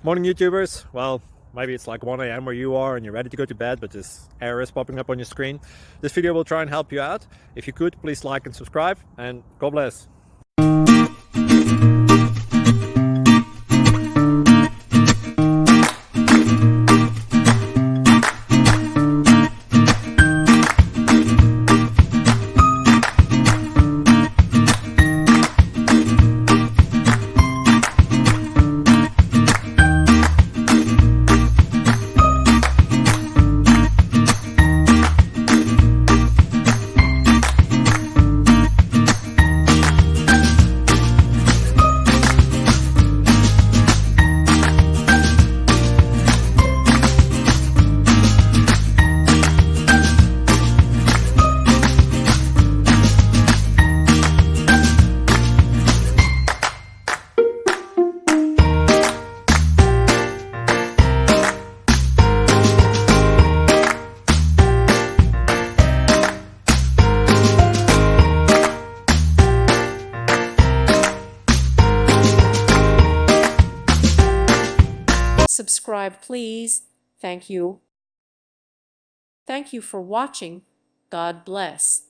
Morning YouTubers. Well, maybe it's like 1 a.m. where you are and you're ready to go to bed, but this error is popping up on your screen. This video will try and help you out. If you could, please like and subscribe, and God bless. Subscribe, please. Thank you. Thank you for watching. God bless.